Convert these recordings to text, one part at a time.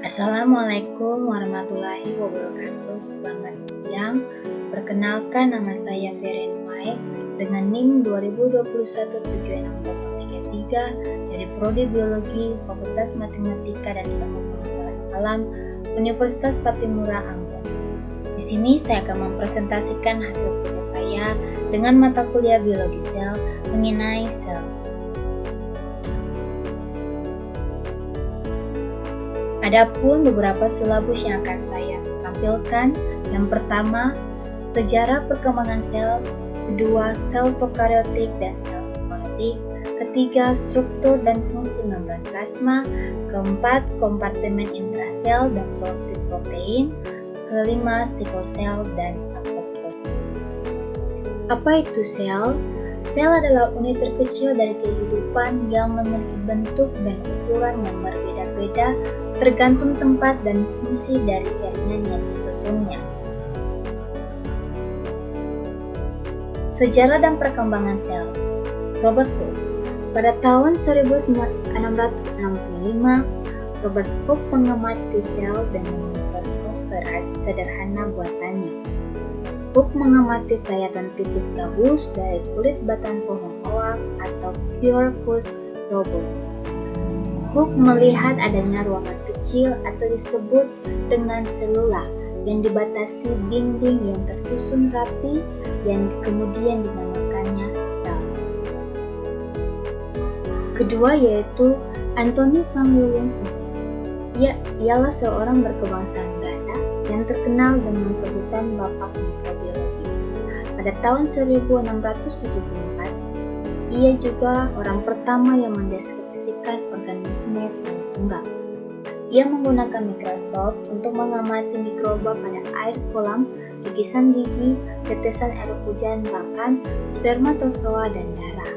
Assalamualaikum warahmatullahi wabarakatuh. Selamat siang. Perkenalkan, nama saya Feren Mai dengan NIM 2021-76033 dari Prodi Biologi Fakultas Matematika dan Ilmu Pengetahuan Alam Universitas Patimura, Ambon. Di sini saya akan mempresentasikan hasil kuliah saya dengan mata kuliah biologi sel mengenai sel. Adapun beberapa silabus yang akan saya tampilkan, yang pertama, sejarah perkembangan sel, kedua, sel prokaryotik dan sel eukaryotik, ketiga, struktur dan fungsi membran plasma, keempat, kompartemen intrasel dan sortir protein, kelima, sikosel dan apoptosis. Apa itu sel? Sel adalah unit terkecil dari kehidupan yang memiliki bentuk dan ukuran yang berbeda-beda tergantung tempat dan fungsi dari jaringan yang disusunnya. Sejarah dan perkembangan sel. Robert Hooke. Pada tahun 1665, Robert Hooke mengamati sel dengan mikroskop sederhana buatannya. Hooke mengamati sayatan tipis gabus dari kulit batang pohon oak atau Quercus robur. Hooke melihat adanya ruangan kecil atau disebut dengan selula yang dibatasi dinding yang tersusun rapi yang kemudian dinamakannya sel. Kedua yaitu Antony van Leeuwenhoek. Ialah seorang berkebangsaan Belanda yang terkenal dengan sebutan Bapak Mikrobiologi. Pada tahun 1674, ia juga orang pertama yang mendeskripsikan organisme sel tunggal. Ia menggunakan mikroskop untuk mengamati mikroba pada air kolam, gigisan gigi, tetesan air hujan, bahkan spermatozoa dan darah.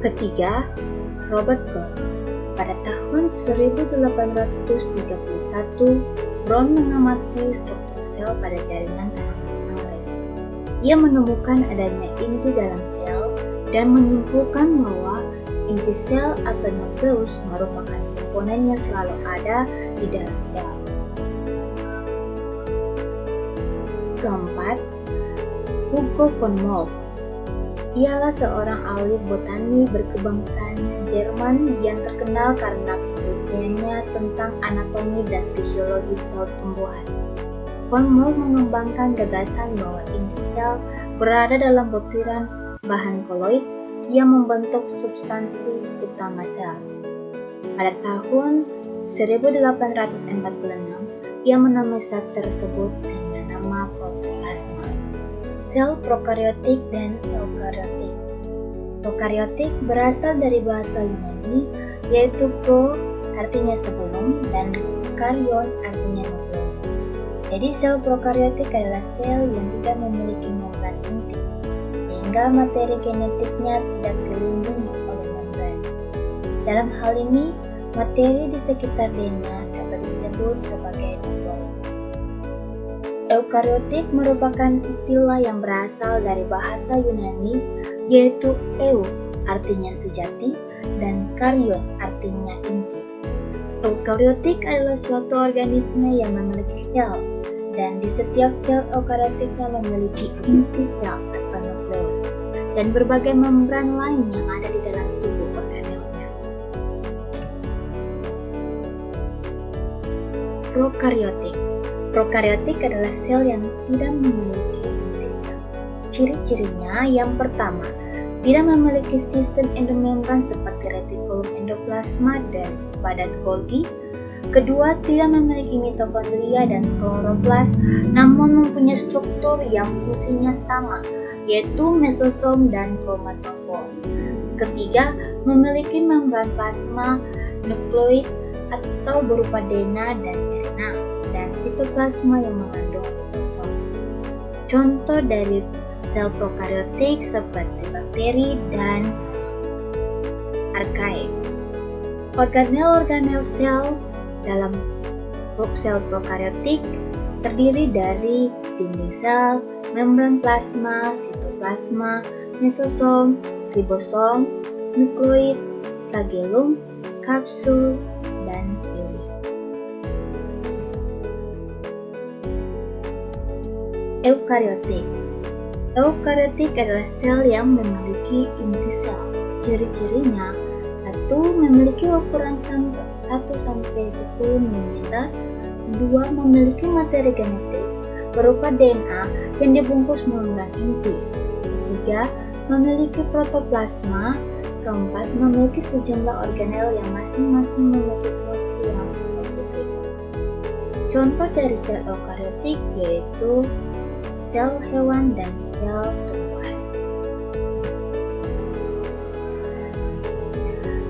Ketiga, Robert Brown. Pada tahun 1831, Brown mengamati struktur sel pada jaringan tanaman anggrek. Ia menemukan adanya inti dalam sel dan menyimpulkan bahwa inti sel atau nukleus merupakan komponen yang selalu ada di dalam sel. Keempat, Hugo von Moltke. Ialah seorang ahli botani berkebangsaan Jerman yang terkenal karena penelitiannya tentang anatomi dan fisiologi sel tumbuhan. Von Moltke mengembangkan gagasan bahwa inti sel berada dalam butiran bahan koloid yang membentuk substansi utama sel. Pada tahun 1846, ia menamai sel tersebut dengan nama protoplasma. Sel prokaryotik dan eukaryotik. Prokaryotik berasal dari bahasa Yunani, yaitu pro artinya sebelum dan karyon artinya nukleus. Jadi sel prokaryotik adalah sel yang tidak memiliki membran inti, sehingga materi genetiknya tidak dilindungi oleh membran. Dalam hal ini, materi di sekitar DNA dapat disebut sebagai nukleus. Eukaryotik merupakan istilah yang berasal dari bahasa Yunani, yaitu eu artinya sejati dan karyon artinya inti. Eukaryotik adalah suatu organisme yang memiliki sel, dan di setiap sel eukaryotiknya memiliki inti sel atau nukleus dan berbagai membran lain yang ada di dalam tubuh organelnya. Prokaryotik. Prokaryotik adalah sel yang tidak memiliki inti sel. Ciri-cirinya yang pertama, tidak memiliki sistem endomembran seperti retikulum endoplasma dan badan Golgi. Kedua, tidak memiliki mitokondria dan kloroplas, namun mempunyai struktur yang fungsinya sama, yaitu mesosom dan kromatofor. Ketiga, memiliki membran plasma, nukleoid atau berupa DNA dan RNA, dan sitoplasma yang mengandung ribosom. Contoh dari sel prokaryotik seperti bakteri dan archaea. Organel-organel sel dalam sel prokaryotik terdiri dari dinding sel, membran plasma, sitoplasma, mesosom, ribosom, nukleoid, flagellum, kapsul, dan villi. Eukariotik. Eukariotik adalah sel yang memiliki inti sel. Ciri-cirinya: 1. Memiliki ukuran 1-10 mm. 2. Memiliki materi genetik berupa DNA yang dibungkus membran inti. 3. Memiliki protoplasma. 4. Memiliki sejumlah organel yang masing-masing memiliki fungsi yang spesifik. Contoh dari sel eukariotik yaitu sel hewan dan sel tumbuhan.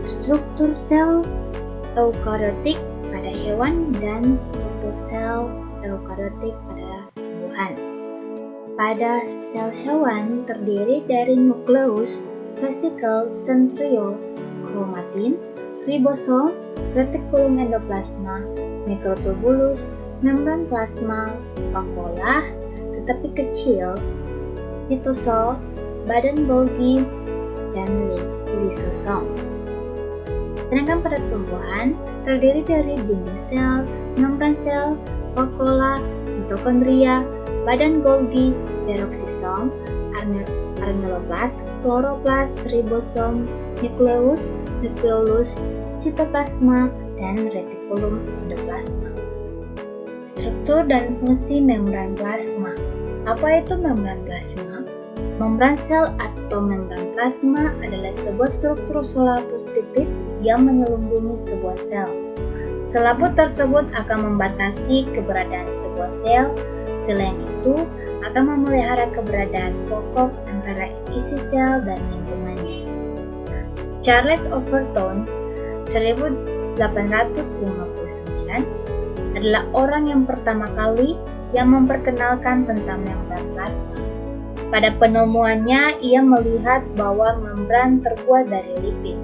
Struktur sel eukariotik pada hewan dan struktur sel eukariotik pada tumbuhan. Pada sel hewan terdiri dari nukleus, vesikel, sentriol, kromatin, ribosom, retikulum endoplasma, mikrotubulus, membran plasma, vakuola, tetapi kecil, sitosol, badan Golgi, dan lisosom. Sedangkan pada tumbuhan terdiri dari dinding sel, membran sel, vakuola, mitokondria, badan Golgi, peroksisom, arnioplast, kloroplast, ribosom, nukleus, nukleolus, sitoplasma, dan retikulum endoplasma. Struktur dan fungsi membran plasma. Apa itu membran plasma? Membran sel atau membran plasma adalah sebuah struktur selaput tipis yang menyelubungi sebuah sel. Selaput tersebut akan membatasi keberadaan sebuah sel. Selain itu, akan memelihara keberadaan pokok antara isi sel dan lingkungannya. Charles Overton 1859 adalah orang yang pertama kali yang memperkenalkan tentang membran plasma. Pada penemuannya, ia melihat bahwa membran terbuat dari lipid,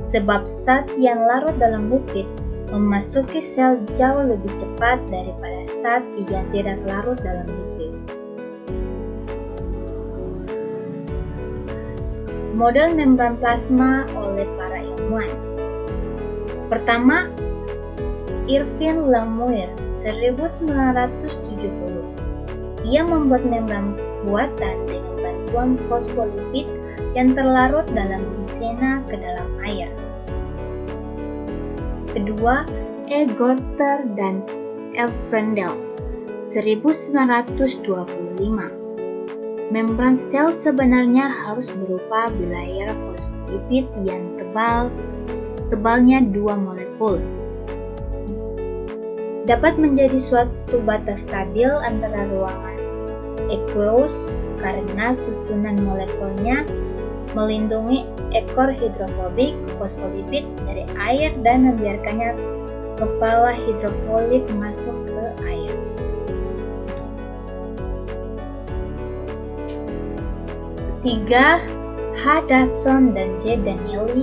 sebab zat yang larut dalam lipid memasuki sel jauh lebih cepat daripada zat yang tidak larut dalam lipid. Model membran plasma oleh para ilmuwan. Pertama, Irvin Lamuir 1970. Ia membuat membran buatan dengan bantuan fosfolipid yang terlarut dalam bencana ke dalam air. Kedua, E. Gorter dan F. Frendel 1925. Membran sel sebenarnya harus berupa bilayer fosfolipid yang tebalnya 2 molekul. Dapat menjadi suatu batas stabil antara ruangan aqueous karena susunan molekulnya melindungi ekor hidrofobik fosfolipid dari air dan membiarkannya kepala hidrofolip masuk ke air. Ketiga, H. Dawson dan J. Danieli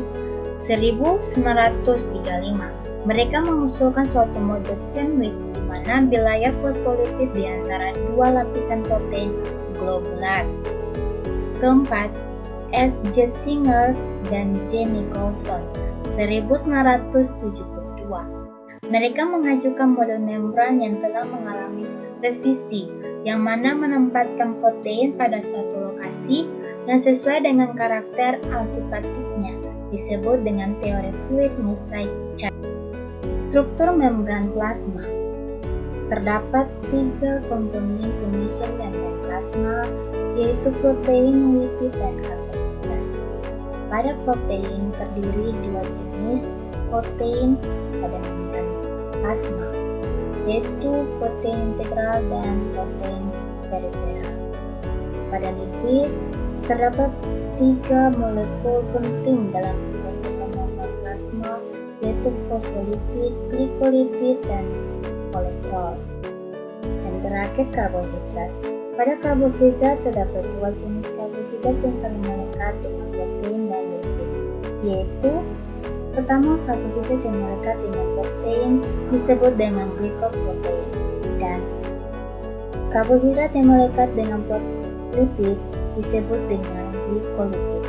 1935. Mereka mengusulkan suatu model sandwich di mana bilayer fosfolipid di antara dua lapisan protein globular. Keempat, S. J. Singer dan J. Nicholson 1972. Mereka mengajukan model membran yang telah mengalami revisi, yang mana menempatkan protein pada suatu lokasi yang sesuai dengan karakter alfifatiknya, disebut dengan teori fluid mosaic chain. Struktur membran plasma. Terdapat 3 komponen penyusun membran plasma, yaitu protein, lipid, dan karbohidrat. Pada protein terdiri 2 jenis protein pada membran plasma, yaitu protein integral dan protein periferal. Pada lipid, terdapat 3 molekul penting dalam pembentukan membran plasma, yaitu fosfolipid, glikolipid, dan kolesterol. Dan terakhir, karbohidrat. Pada karbohidrat terdapat 2 jenis karbohidrat yang saling melekat dengan protein dan lipid, yaitu pertama, karbohidrat yang melekat dengan protein disebut dengan glikoprotein, dan karbohidrat yang melekat dengan lipid disebut dengan glikolipid.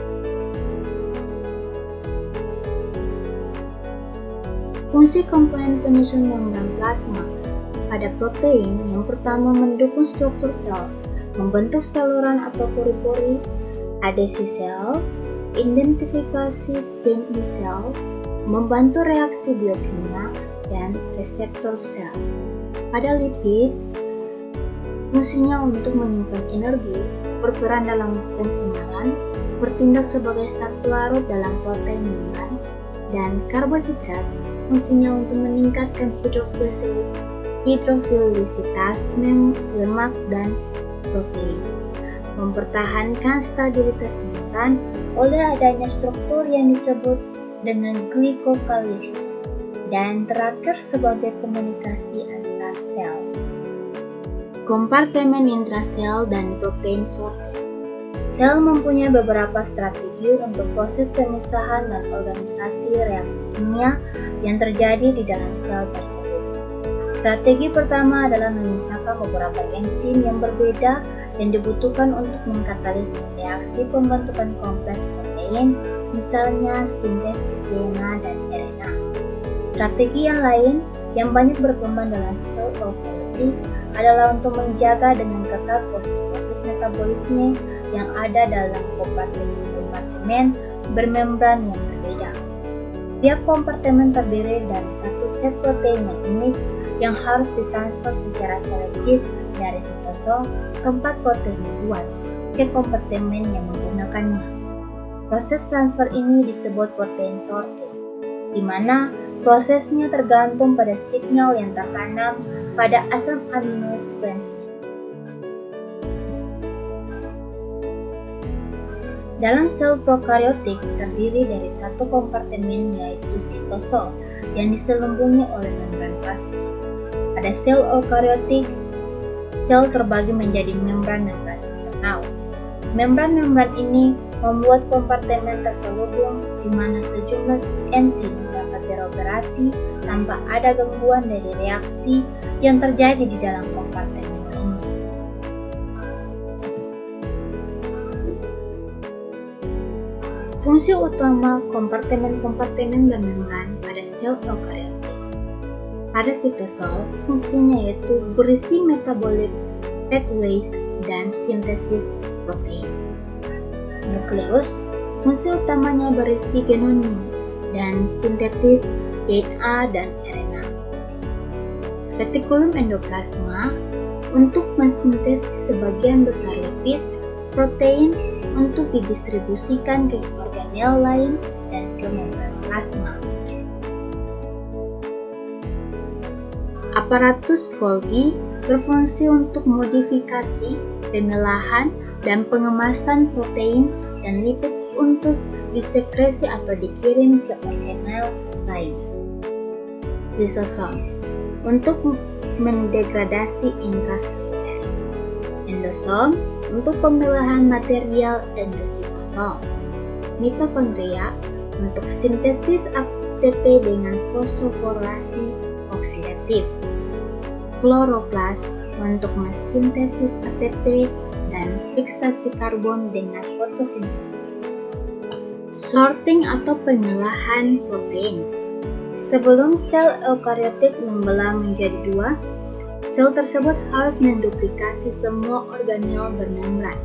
Fungsi komponen penyusun membran plasma pada protein yang pertama mendukung struktur sel, membentuk saluran atau pori-pori, adesi sel, identifikasi gen di sel, membantu reaksi biokimia, dan reseptor sel. Pada lipid, fungsinya untuk menyimpan energi, berperan dalam pensinyalan, bertindak sebagai satu larut dalam protein membran, dan karbohidrat fungsinya untuk meningkatkan hidrofilisitas lemak dan protein, mempertahankan stabilitas membran oleh adanya struktur yang disebut dengan glikokalis, dan terakhir sebagai komunikasi antar sel. Kompartemen intrasel dan protein sortir. Sel mempunyai beberapa strategi untuk proses pemisahan dan organisasi reaksi kimia yang terjadi di dalam sel tersebut. Strategi pertama adalah memisahkan beberapa enzim yang berbeda yang dibutuhkan untuk mengkatalisis reaksi pembentukan kompleks protein, misalnya sintesis DNA dan RNA. Strategi yang lain yang banyak berkembang dalam sel eukariotik adalah untuk menjaga dengan ketat proses metabolisme yang ada dalam kompartemen bermembran yang berbeda. Tiap kompartemen terdiri dari satu set protein yang unik yang harus ditransfer secara selektif dari sitosol, tempat protein dibuat, ke kompartemen yang menggunakannya. Proses transfer ini disebut protein sortir, di mana prosesnya tergantung pada sinyal yang tertanam pada asam amino sekuensinya. Dalam sel prokaryotik terdiri dari satu kompartemen yaitu sitosol yang diselubungi oleh membran plasma. Pada sel eukariotik, sel terbagi menjadi membran-membran internal. Membran-membran ini membuat kompartemen terselubung di mana sejumlah enzim dapat beroperasi tanpa ada gangguan dari reaksi yang terjadi di dalam kompartemen ini. Fungsi utama kompartemen-kompartemen bermembran pada sel eukariotik. Pada sitosol, fungsinya yaitu berisi metabolit pathways dan sintesis protein. Nukleus, fungsi utamanya berisi genonim dan sintetis DNA dan RNA. Retikulum endoplasma untuk mensintesis sebagian besar lipid, protein untuk didistribusikan ke organel lain dan ke membran plasma. Aparatus Golgi berfungsi untuk modifikasi, pemilahan, dan pengemasan protein dan lipid untuk disekresi atau dikirim ke organel lain. Lisosom untuk mendegradasi intraseluler. Endosom untuk pemilahan material endositosom. Mitokondria untuk sintesis ATP dengan fosforylasi oksidatif. Kloroplas untuk mensintesis ATP dan fiksasi karbon dengan fotosintesis. Sorting atau pemilahan protein. Sebelum sel eukariotik membelah menjadi dua, sel tersebut harus menduplikasi semua organel bermembran.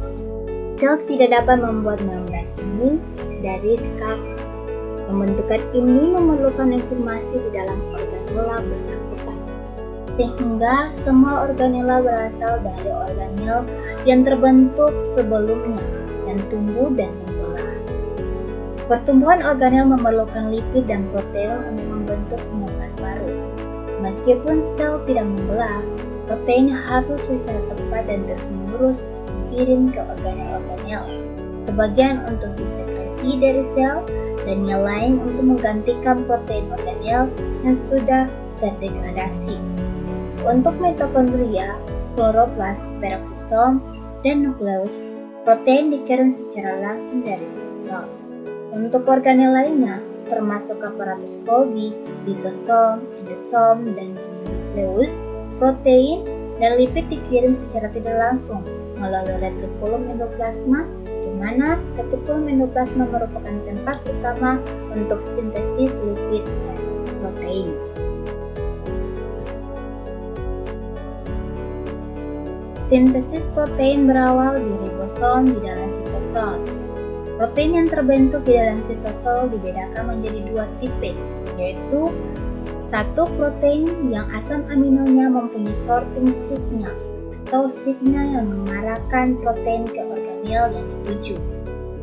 Sel tidak dapat membuat membran ini dari skarps. Pembentukan ini memerlukan informasi di dalam organela bersangkutan, sehingga semua organela berasal dari organel yang terbentuk sebelumnya dan tumbuh dan membelah. Pertumbuhan organel memerlukan lipid dan protein untuk membentuk membran baru. Meskipun sel tidak membelah, protein harus secara tepat dan terus-menerus dikirim ke organel-organel, sebagian untuk disekresi dari sel dan yang lain untuk menggantikan protein organel yang sudah terdegradasi. Untuk mitokondria, kloroplas, peroksisom, dan nukleus, protein dikirim secara langsung dari sitosol. Untuk organel lainnya, termasuk aparatus Golgi, lisosom, endosom, dan nukleus, protein dan lipid dikirim secara tidak langsung melalui retikulum endoplasma, di mana retikulum endoplasma merupakan tempat utama untuk sintesis lipid dan protein. Sintesis protein berawal di ribosom di dalam sitosol. Protein yang terbentuk di dalam sitosol dibedakan menjadi dua tipe, yaitu satu protein yang asam aminonya mempunyai sorting signal atau signal yang mengarahkan protein ke organel yang dituju.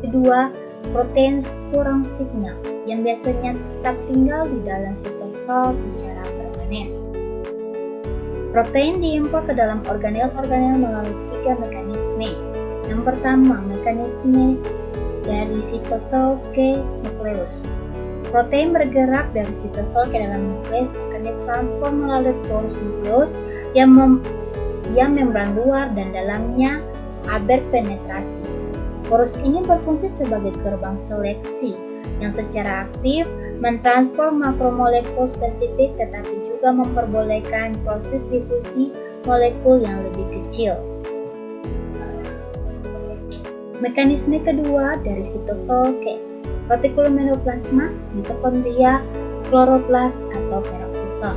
Kedua, protein kurang signal yang biasanya tetap tinggal di dalam sitosol secara permanen. Protein diimpor ke dalam organel-organel melalui tiga mekanisme. Yang pertama, mekanisme dari sitosol ke nukleus. Protein bergerak dari sitosol ke dalam nukleus akan ditransform melalui porus nukleus yang membran luar dan dalamnya berpenetrasi. Porus ini berfungsi sebagai gerbang seleksi yang secara aktif mentransform makromolekul spesifik tetapi juga memperbolehkan proses difusi molekul yang lebih kecil. Mekanisme kedua dari sitosol ke retikulum endoplasma, mitokondria, kloroplas atau peroksisom.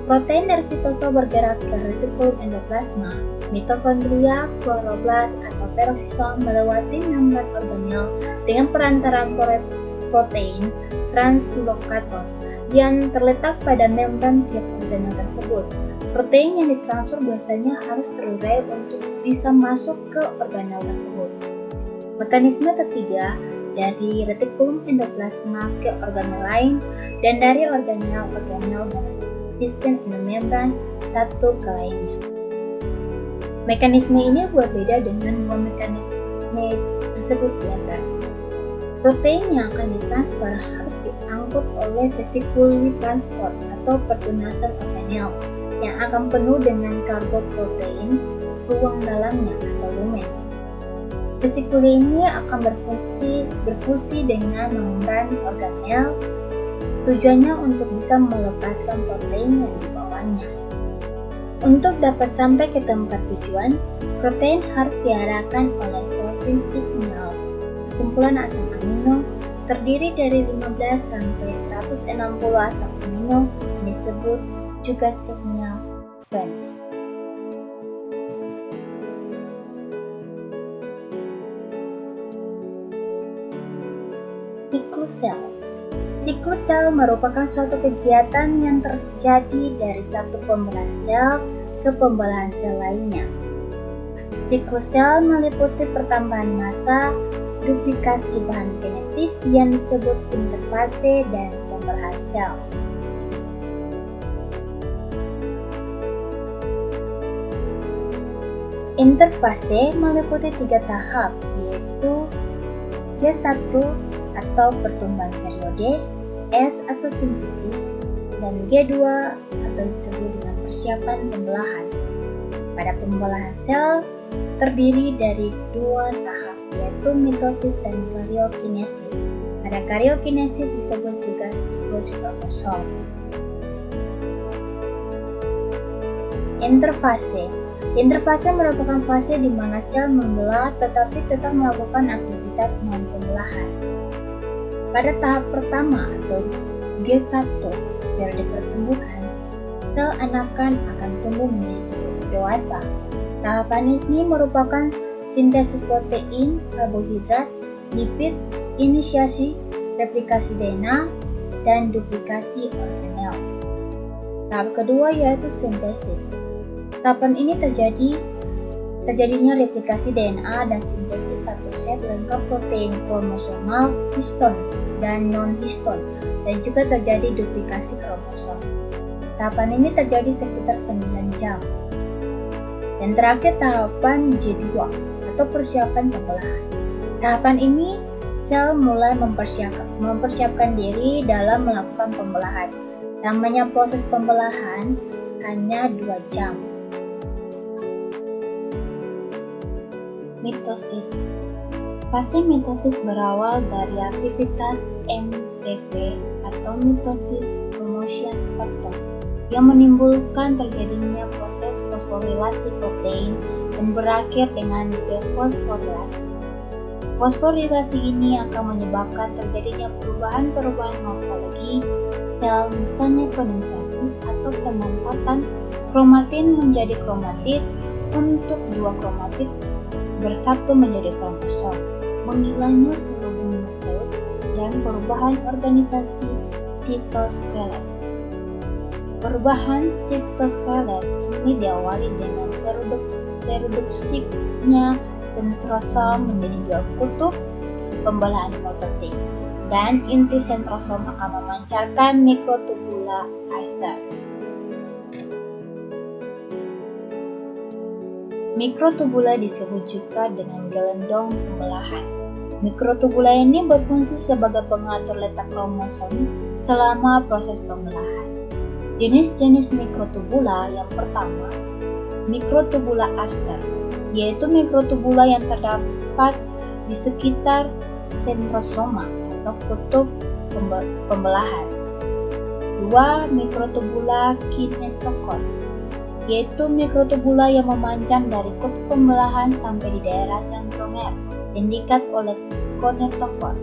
Protein dari sitosol bergerak ke retikulum endoplasma, mitokondria, kloroplas atau peroksisom melewati membran organel dengan perantaraan protein translokator yang terletak pada membran tiap organel tersebut. Protein yang ditransfer biasanya harus terurai untuk bisa masuk ke organel tersebut. Mekanisme ketiga dari retikulum endoplasma ke organel lain dan dari organel-organel dalam sistem endomembran satu ke lainnya. Mekanisme ini berbeda dengan dua mekanisme tersebut di atas. Protein yang akan ditransfer harus diangkut oleh vesikuli transport atau pertunasan organel yang akan penuh dengan kargo protein ruang dalamnya atau lumen. Vesikuli ini akan berfusi dengan membran organel, tujuannya untuk bisa melepaskan protein yang dibawanya. Untuk dapat sampai ke tempat tujuan, protein harus diarahkan oleh sorting signal. Kumpulan asam amino terdiri dari 15 sampai 160 asam amino disebut juga signal sequence. Siklus sel. Siklus sel merupakan suatu kegiatan yang terjadi dari satu pembelahan sel ke pembelahan sel lainnya. Siklus sel meliputi pertambahan massa, duplikasi bahan genetis yang disebut interfase dan pembelahan sel. Interfase meliputi 3 tahap, yaitu G1 atau pertumbuhan periode, S atau sintesis, dan G2 atau disebut dengan persiapan pembelahan. Pada pembelahan sel terdiri dari 2 tahap, yaitu mitosis dan karyokinesis. Pada karyokinesis disebut juga siklus kromosom. Interfase. Interfase merupakan fase di mana sel membelah tetapi tetap melakukan aktivitas non-pembelahan. Pada tahap pertama atau G1, periode pertumbuhan, sel anakan akan tumbuh menjadi dewasa. Tahapan ini merupakan sintesis protein, karbohidrat, lipid, inisiasi, replikasi DNA, dan duplikasi organel. Tahap kedua yaitu sintesis. Tahapan ini terjadinya replikasi DNA dan sintesis satu set lengkap protein kromosomal histon dan non-histon, dan juga terjadi duplikasi kromosom. Tahapan ini terjadi sekitar 9 jam. Dan terakhir tahapan G2 atau persiapan pembelahan. Tahapan ini sel mulai mempersiapkan diri dalam melakukan pembelahan. Namanya proses pembelahan hanya 2 jam. Mitosis. Fase mitosis berawal dari aktivitas MPV atau mitosis promotion factor yang menimbulkan terjadinya proses fosforilasi protein dan berakhir dengan defosforilasi. Fosforilasi ini akan menyebabkan terjadinya perubahan-perubahan morfologi sel, misalnya kondensasi atau pemanfaatan kromatin menjadi kromatid untuk dua kromatid bersatu menjadi kromosom, menghilangnya selubung nukleus, dan perubahan organisasi sitoskelet. Perubahan sitoskelet ini diawali dengan tereduksinya sentrosom menjadi dua kutub, pembelahan mitotik, dan inti sentrosom akan memancarkan mikrotubula Aster. Mikrotubula disebut juga dengan gelendong pembelahan. Mikrotubula ini berfungsi sebagai pengatur letak kromosom selama proses pembelahan. Jenis-jenis mikrotubula yang pertama, mikrotubula Aster, yaitu mikrotubula yang terdapat di sekitar sentrosoma atau kutub pembelahan. Dua, mikrotubula kinetokor, yaitu mikrotubula yang memanjang dari kutub pembelahan sampai di daerah sentromer dan diikat oleh kinetokor.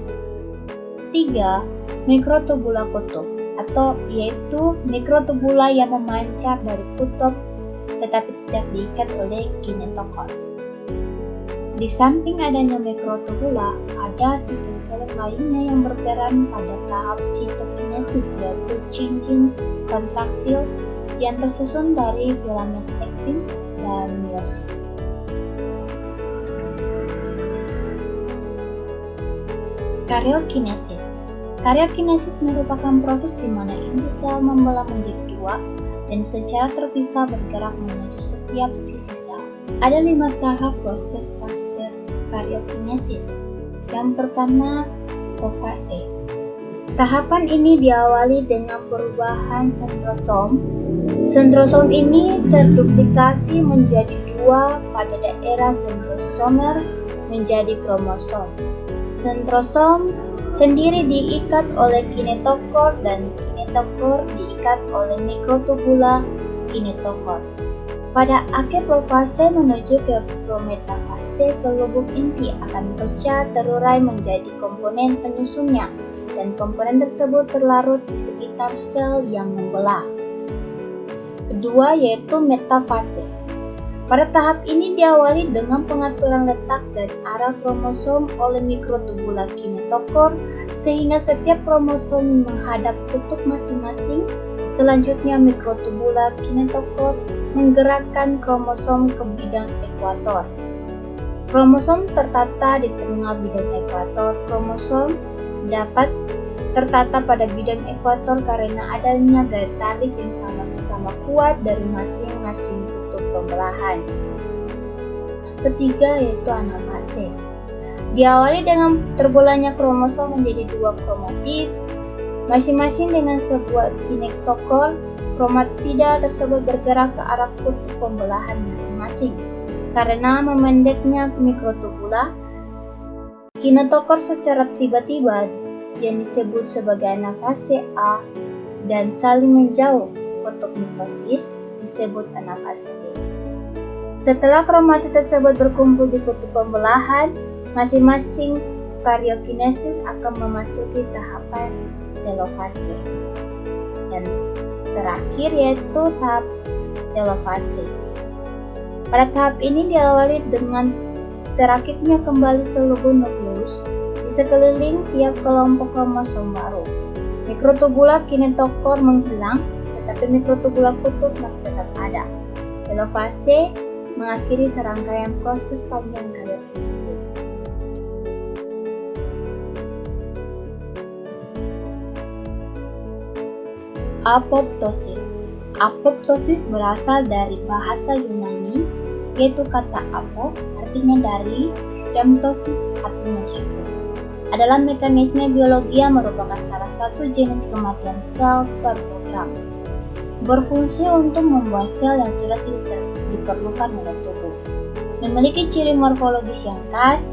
Tiga, mikrotubula kutub, atau yaitu mikrotubula yang memancar dari kutub tetapi tidak diikat oleh kinetokor. Di samping adanya mikrotubula, ada sitoskelet lainnya yang berperan pada tahap sitokinesis, yaitu cincin kontraktil yang tersusun dari filamen aktin dan miosin. Karyokinesis. Karyokinesis merupakan proses di mana inti sel membelah menjadi dua dan secara terpisah bergerak menuju setiap sisi sel. Ada 5 tahap proses fase karyokinesis. Yang pertama, profase. Tahapan ini diawali dengan perubahan sentrosom. Sentrosom ini terduplikasi menjadi dua pada daerah sentrosomer menjadi kromosom. Sentrosom sendiri diikat oleh kinetokor dan kinetokor diikat oleh mikrotubula kinetokor. Pada akhir profase menuju ke prometafase, selubung inti akan pecah terurai menjadi komponen penyusunnya dan komponen tersebut terlarut di sekitar sel yang membelah. Kedua yaitu metafase. Pada tahap ini diawali dengan pengaturan letak dan arah kromosom oleh mikrotubula kinetokor sehingga setiap kromosom menghadap kutub masing-masing. Selanjutnya mikrotubula kinetokor menggerakkan kromosom ke bidang ekuator. Kromosom tertata di tengah bidang ekuator. Kromosom dapat tertata pada bidang ekuator karena adanya gaya tarik yang sama-sama kuat dari masing-masing kutub pembelahan. Ketiga yaitu anafase. Diawali dengan terbelahnya kromosom menjadi dua kromatid, masing-masing dengan sebuah kinetokor. Kromatida tersebut bergerak ke arah kutub pembelahan masing-masing. Karena memendeknya mikrotubula kinetokor secara tiba-tiba yang disebut sebagai anafase A dan saling menjauh kutub mitosis disebut anafase B. Setelah kromatid tersebut berkumpul di kutub pembelahan, masing-masing karyokinesis akan memasuki tahapan telofase. Dan terakhir yaitu tahap telofase. Pada tahap ini diawali dengan terakitnya kembali selubung nukleus di sekeliling tiap kelompok kromosom baru. Mikrotubula kinetokor menghilang, tetapi mikrotubula kutub masih tetap ada. Telofase mengakhiri serangkaian proses panjang karyokinesis. Apoptosis. Apoptosis berasal dari bahasa Yunani, yaitu kata apo artinya dari, dan ptosis artinya jatuh. Adalah mekanisme biologi yang merupakan salah satu jenis kematian sel terprogram. Berfungsi untuk membuat sel yang sudah tidak diperlukan oleh tubuh. Memiliki ciri morfologis yang khas,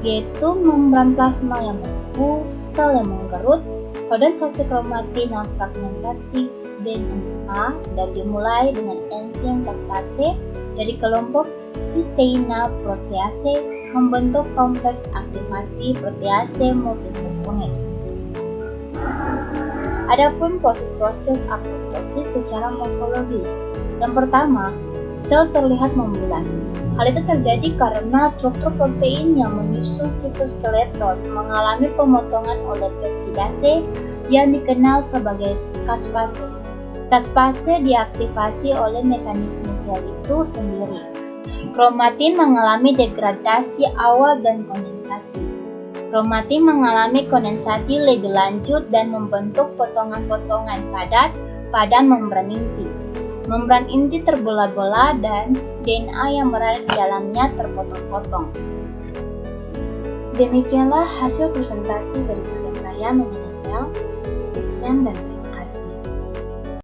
yaitu membran plasma yang membeku, sel yang menggerut, kondensasi kromatin dan fragmentasi DNA, dan dimulai dengan enzim caspase dari kelompok Cysteina protease membentuk kompleks aktivasi protease multisubunit. Adapun proses-proses apoptosis secara morfologis. Yang pertama, sel terlihat membulat. Hal itu terjadi karena struktur protein yang menyusun sitoskeleton mengalami pemotongan oleh peptidase yang dikenal sebagai caspase. Caspase diaktifasi oleh mekanisme sel itu sendiri. Kromatin mengalami degradasi awal dan kondensasi. Kromatin mengalami kondensasi lebih lanjut dan membentuk potongan-potongan padat pada membran inti. Membran inti terbelah-belah dan DNA yang berada di dalamnya terpotong-potong. Demikianlah hasil presentasi dari tugas saya mengenai sel. Sekian dan terima kasih.